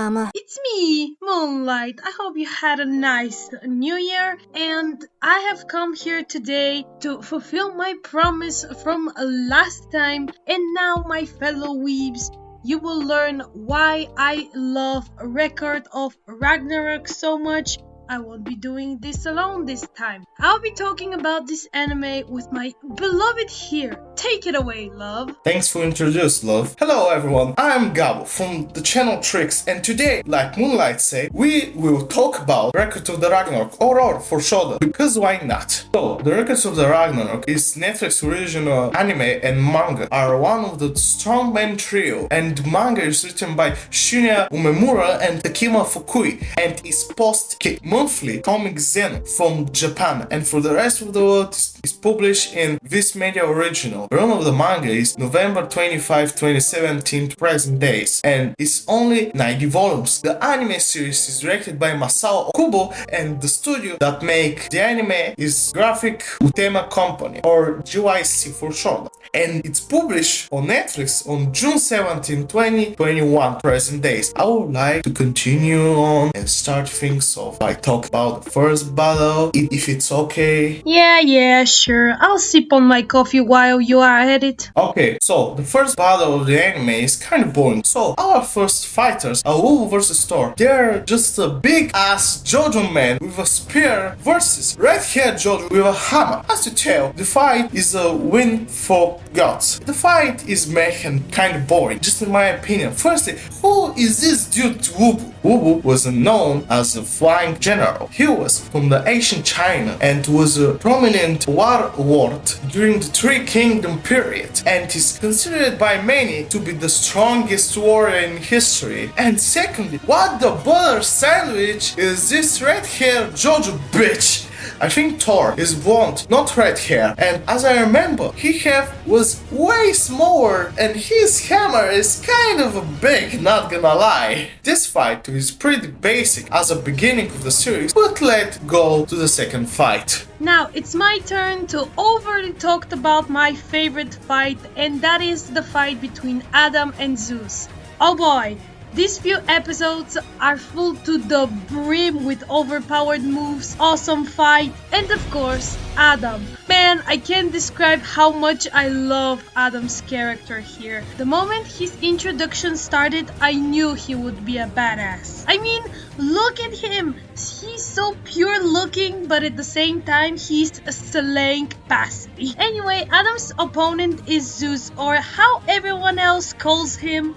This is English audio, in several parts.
Mama. It's me, Moonlight. I hope you had a nice new year, and I have come here today to fulfill my promise from last time. And now, my fellow weebs, you will learn why I love Record of Ragnarok so much. I won't be doing this alone this time. I'll be talking about this anime with my beloved here. Take it away, love. Thanks for introducing, love. Hello everyone, I'm Gabo from the channel Tricks, and today, like Moonlight say, we will talk about Record of the Ragnarok, or for short, because why not? So, the Records of the Ragnarok is Netflix original anime and manga are one of the strongman trio, and manga is written by Shinya Umemura and Takima Fukui, and is monthly comic Zen from Japan, and for the rest of the world is published in Viz Media Original. The run of the manga is November 25, 2017 to present days, and it's only 90 volumes. The anime series is directed by Masao Kubo, and the studio that make the anime is Graphic Utema Company, or GYC for short. And it's published on Netflix on June 17, 2021 present days. I would like to continue on and start things off by talk about the first battle, if it's okay. Yeah, sure. I'll sip on my coffee while you are at it. Okay, so the first battle of the anime is kind of boring. So our first fighters are Wolf versus Thor. They're just a big ass Jojo man with a spear versus red haired Jojo with a hammer. As you tell, the fight is a win for gods. The fight is meh and kind of boring, just in my opinion. Firstly, who is this dude Wubu? Wubu was known as a flying general. He was from the ancient China and was a prominent warlord during the Three Kingdom period, and is considered by many to be the strongest warrior in history. And secondly, what the butter sandwich is this red-haired Jojo bitch? I think Thor is blonde, not red hair, and as I remember, his head was way smaller and his hammer is kind of big, not gonna lie. This fight is pretty basic as a beginning of the series, but let's go to the second fight. Now it's my turn to overly talk about my favorite fight, and that is the fight between Adam and Zeus. Oh boy! These few episodes are full to the brim with overpowered moves, awesome fight, and of course, Adam. Man, I can't describe how much I love Adam's character here. The moment his introduction started, I knew he would be a badass. I mean, look at him! He's so pure looking, but at the same time, he's slaying passively. Anyway, Adam's opponent is Zeus, or how everyone else calls him.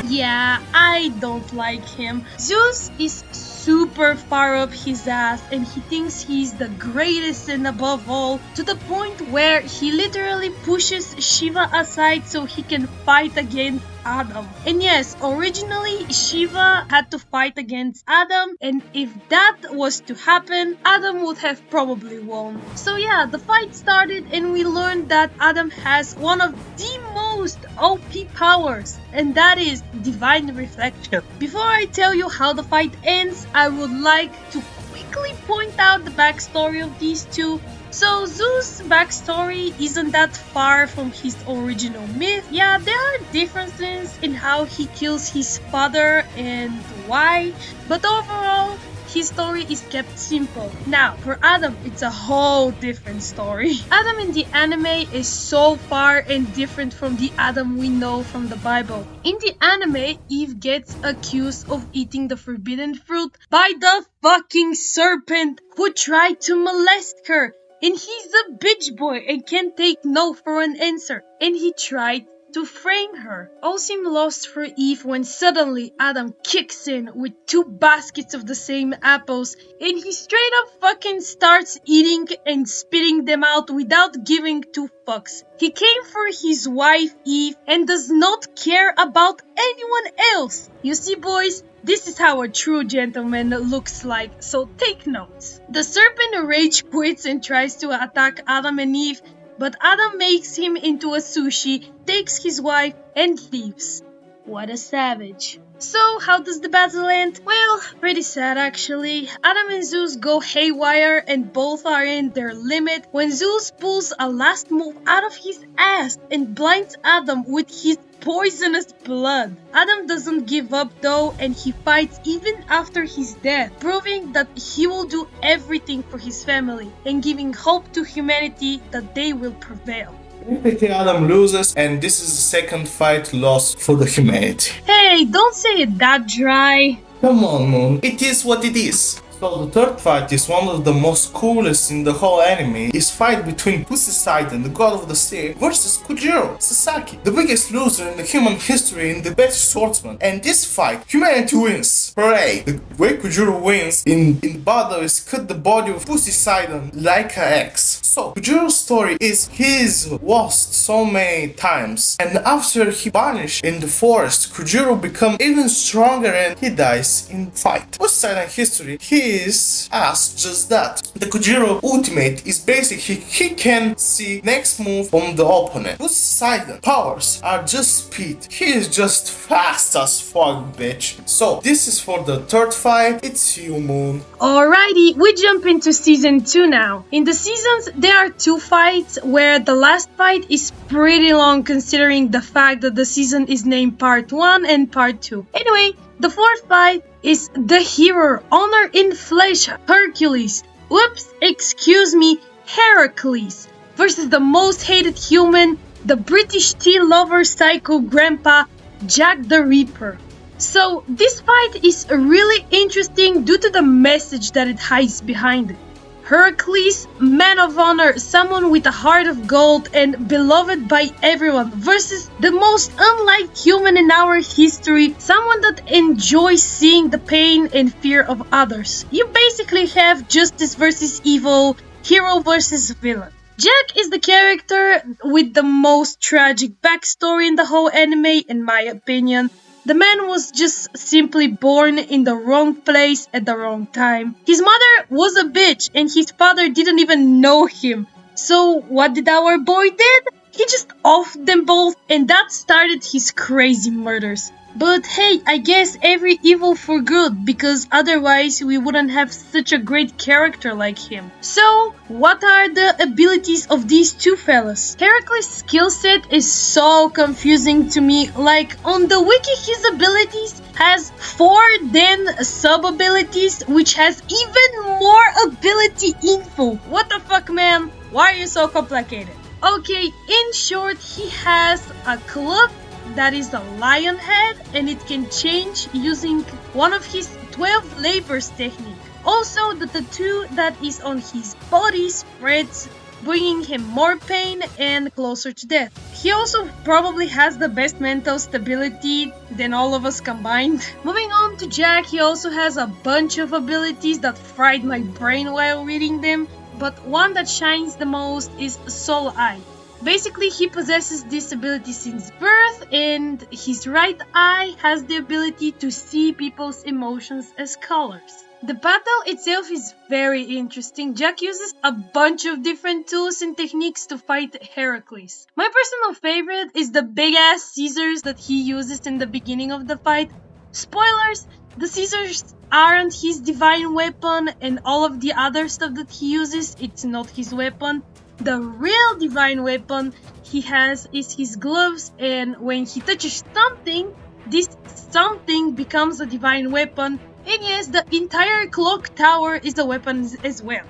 Yeah, I don't like him. Zeus is super far up his ass and he thinks he's the greatest and above all, to the point where he literally pushes Shiva aside so he can fight against Adam. And yes, originally Shiva had to fight against Adam, and if that was to happen, Adam would have probably won. So yeah, the fight started and we learned that Adam has one of the most OP powers, and that is Divine Reflection. Before I tell you how the fight ends, I would like to quickly point out the backstory of these two. So Zeus' backstory isn't that far from his original myth. Yeah, there are differences in how he kills his father and why, but overall, his story is kept simple. Now, for Adam, it's a whole different story. Adam in the anime is so far and different from the Adam we know from the Bible. In the anime, Eve gets accused of eating the forbidden fruit by the fucking serpent who tried to molest her. And he's a bitch boy and can't take no for an answer. And he tried to frame her. All seemed lost for Eve when suddenly Adam kicks in with 2 baskets of the same apples, and he straight up fucking starts eating and spitting them out without giving 2 fucks. He came for his wife Eve and does not care about anyone else. You see, boys, this is how a true gentleman looks like, so take notes. The serpent rage quits and tries to attack Adam and Eve, but Adam makes him into a sushi, takes his wife, and leaves. What a savage. So, how does the battle end? Well, pretty sad actually. Adam and Zeus go haywire and both are in their limit when Zeus pulls a last move out of his ass and blinds Adam with his poisonous blood. Adam doesn't give up though, and he fights even after his death, proving that he will do everything for his family and giving hope to humanity that they will prevail. Technically, Adam loses, and this is the second fight lost for the humanity. Hey, don't say it that dry. Come on, Moon. It is what it is. So the third fight is one of the most coolest in the whole anime. Is fight between Poseidon, the god of the sea, versus Kojiro Sasaki, the biggest loser in the human history and the best swordsman. And this fight, humanity wins. Hooray! The way Kojiro wins in battle is cut the body of Poseidon like an axe. So Kojiro's story is he's lost so many times, and after he vanished in the forest, Kojiro become even stronger and he dies in fight. Poseidon history, he is as just that. The Kojiro ultimate is basically he can see next move from the opponent. Poseidon powers are just speed. He is just fast as fuck, bitch. So this is for the third fight. It's you, Moon. Alrighty, we jump into season 2 now. In the seasons, there are 2 fights where the last fight is pretty long considering the fact that the season is named part 1 and part 2. Anyway, the fourth fight is the hero, honor in flesh, Hercules. Whoops, excuse me, Heracles. Versus the most hated human, the British tea lover psycho grandpa, Jack the Ripper. So this fight is really interesting due to the message that it hides behind it. Heracles, man of honor, someone with a heart of gold and beloved by everyone, versus the most unliked human in our history, someone that enjoys seeing the pain and fear of others. You basically have justice versus evil, hero versus villain. Jack is the character with the most tragic backstory in the whole anime, in my opinion. The man was just simply born in the wrong place at the wrong time. His mother was a bitch and his father didn't even know him. So what did our boy did? He just offed them both and that started his crazy murders. But hey, I guess every evil for good, because otherwise we wouldn't have such a great character like him. So, what are the abilities of these two fellas? Heracles' skill set is so confusing to me. Like, on the wiki, his abilities has 4 then sub-abilities, which has even more ability info. What the fuck, man? Why are you so complicated? Okay, in short, he has a club that is a lion head and it can change using one of his 12 labors technique. Also, the tattoo that is on his body spreads, bringing him more pain and closer to death. He also probably has the best mental stability than all of us combined. Moving on to Jack, he also has a bunch of abilities that fried my brain while reading them, but one that shines the most is Soul Eye. Basically, he possesses this ability since birth, and his right eye has the ability to see people's emotions as colors. The battle itself is very interesting. Jack uses a bunch of different tools and techniques to fight Heracles. My personal favorite is the big-ass scissors that he uses in the beginning of the fight. Spoilers, the scissors aren't his divine weapon, and all of the other stuff that he uses, it's not his weapon. The real divine weapon he has is his gloves, and when he touches something, this something becomes a divine weapon. And yes, the entire clock tower is a weapon as well.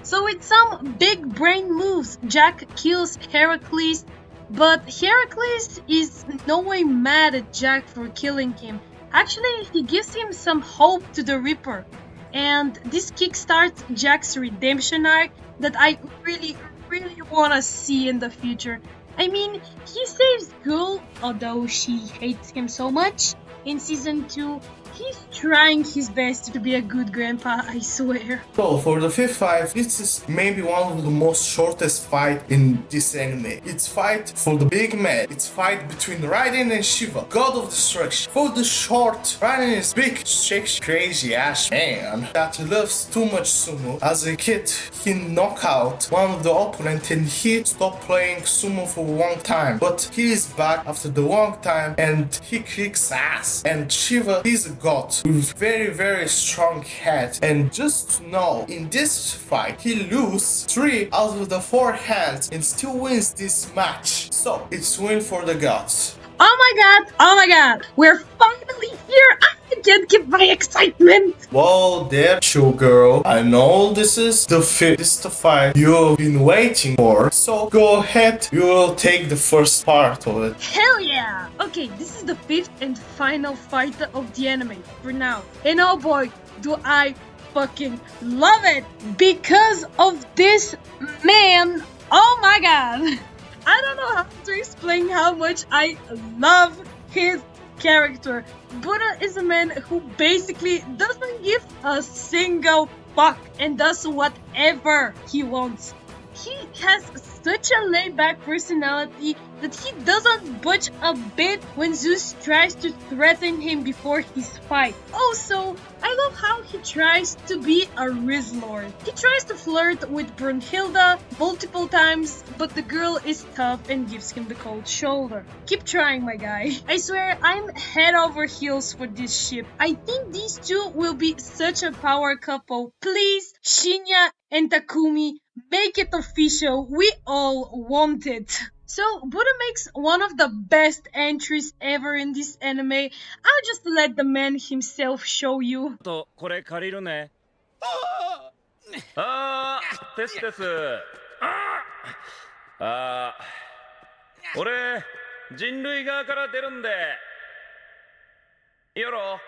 So with some big brain moves, Jack kills Heracles, but Heracles is no way mad at Jack for killing him. Actually, he gives him some hope to the Ripper, and this kickstarts Jack's redemption arc that I really want to see in the future. I mean, he saves Ghoul, although she hates him so much. In season 2, He's trying his best to be a good grandpa, I swear. So for the fifth fight, this is maybe one of the most shortest fight in this anime. It's fight for the big man. It's fight between Raiden and Shiva, God of Destruction. For the short, Raiden is big, crazy ass man that loves too much sumo. As a kid, he knocked out one of the opponent and he stopped playing sumo for a long time. But he is back after the long time and he kicks ass. And Shiva is a god with very strong head. And just to know, in this fight, he loses 3 out of the 4 hands and still wins this match. So it's win for the gods. Oh my god, we're finally here! I can't keep my excitement! Well, there, chill girl. I know this is the fight you've been waiting for. So go ahead, you will take the first part of it. Hell yeah! Okay, this is the 5th and final fight of the anime for now. And oh boy, do I fucking love it! Because of this man! Oh my god! I don't know how to explain how much I love his character. Buddha is a man who basically doesn't give a single fuck and does whatever he wants. He has such a laid-back personality that he doesn't budge a bit when Zeus tries to threaten him before his fight. Also, I love how he tries to be a Riz Lord. He tries to flirt with Brunhilde multiple times, but the girl is tough and gives him the cold shoulder. Keep trying, my guy. I swear, I'm head over heels for this ship. I think these two will be such a power couple. Please, Shinya and Takumi, make it official. We all want it. So, Buddha makes one of the best entries ever in this anime. I'll just let the man himself show you. これ借りるね。ですです。俺人類側から出るんで。よろ。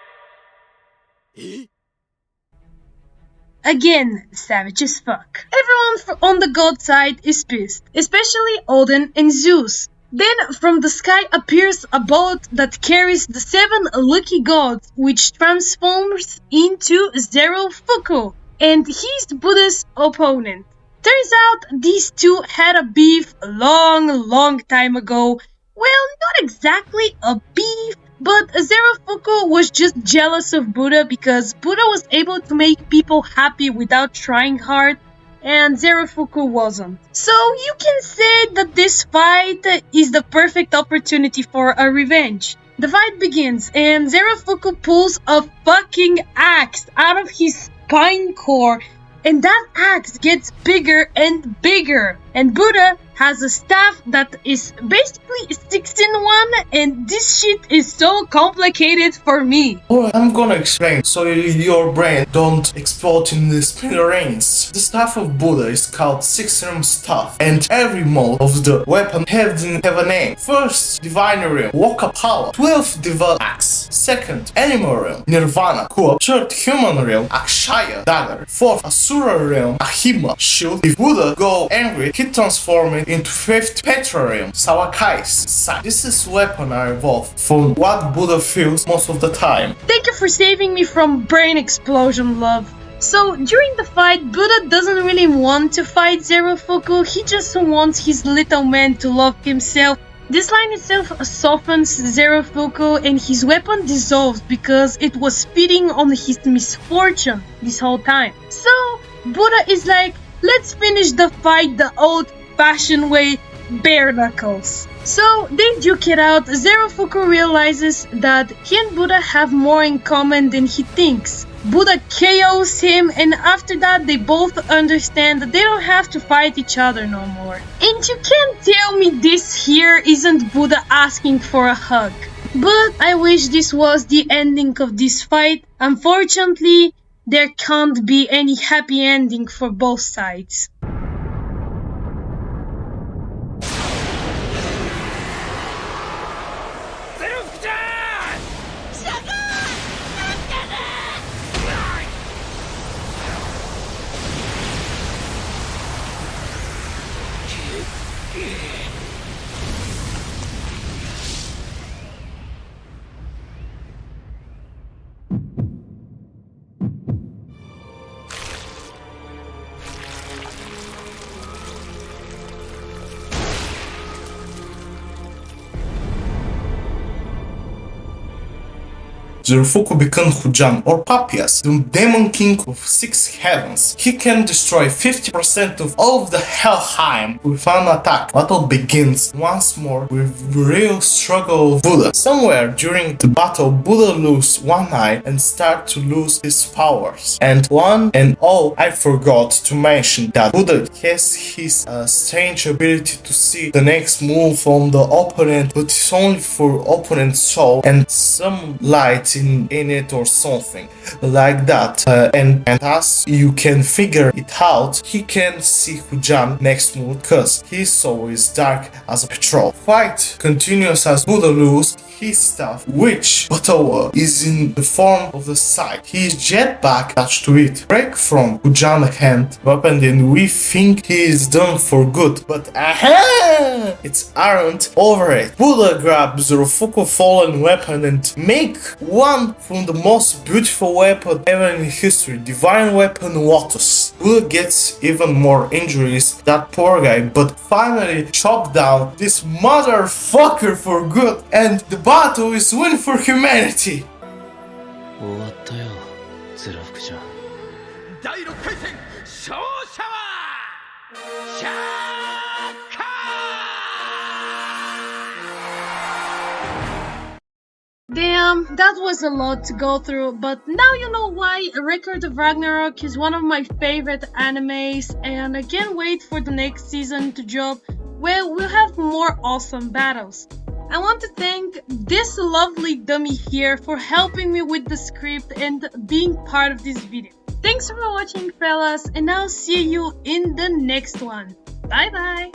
Again, savage as fuck. Everyone on the god side is pissed, especially Odin and Zeus. Then from the sky appears a boat that carries the 7 lucky gods, which transforms into Zero Fuku, and he's Buddha's opponent. Turns out these two had a beef a long time ago. Well, not exactly a beef, but Zerofuku was just jealous of Buddha because Buddha was able to make people happy without trying hard, and Zerofuku wasn't. So you can say that this fight is the perfect opportunity for a revenge. The fight begins, and Zerofuku pulls a fucking axe out of his spine core, and that axe gets bigger and bigger. And Buddha has a staff that is basically 6 in 1, and this shit is so complicated for me. Oh, I'm gonna explain so your brain don't explode in the smithereens. The staff of Buddha is called 6 realm staff, and every mode of the weapon have a name. First, Divine Realm, Waka Power, 12th Divine Axe. Second, Animal Realm, Nirvana, Cool. Third, Human Realm, Akshaya, Dagger. Fourth, Asura Realm, Ahima, Shield. If Buddha go angry, he transforms it into 5th Petra Realm, Sawakai's Sight. This is weapon are evolved from what Buddha feels most of the time. Thank you for saving me from brain explosion, love. So, during the fight, Buddha doesn't really want to fight Zerofuku, he just wants his little man to love himself. This line itself softens Zerofuku and his weapon dissolves because it was feeding on his misfortune this whole time. So, Buddha is like, let's finish the fight the old-fashioned way, bare knuckles. So they duke it out. Zerofuku realizes that he and Buddha have more in common than he thinks. Buddha KOs him, and after that they both understand that they don't have to fight each other no more. And you can't tell me this here isn't Buddha asking for a hug. But I wish this was the ending of this fight. Unfortunately, there can't be any happy ending for both sides. Zerufuku become Hujan or Papias, the demon king of 6 heavens. He can destroy 50% of all of the Helheim with one attack. Battle begins once more with real struggle of Buddha. Somewhere during the battle, Buddha loses one eye and starts to lose his powers. And one and all, I forgot to mention that Buddha has his strange ability to see the next move from the opponent, but it's only for opponent's soul and some light in it or something like that. And as you can figure it out, he can see Hujan next move because his soul is dark as a petrol. Fight continues as Buddha loses his staff, which is in the form of the scythe. His jetpack attached to it break from Hujan's hand weapon, and we think he is done for good. But it's aren't over it. Buddha grabs Zerufuku fallen weapon and make one from the most beautiful weapon ever in history, divine weapon Lotus. Buddha gets even more injuries, that poor guy, but finally chop down this motherfucker for good, and the battle is win for humanity. 終わったよ、ゼラフクちゃん。第6回戦勝者はシャーカー。 Damn, that was a lot to go through, but now you know why Record of Ragnarok is one of my favorite animes, and I can't wait for the next season to drop, where we'll have more awesome battles. I want to thank this lovely dummy here for helping me with the script and being part of this video. Thanks for watching, fellas, and I'll see you in the next one. Bye bye!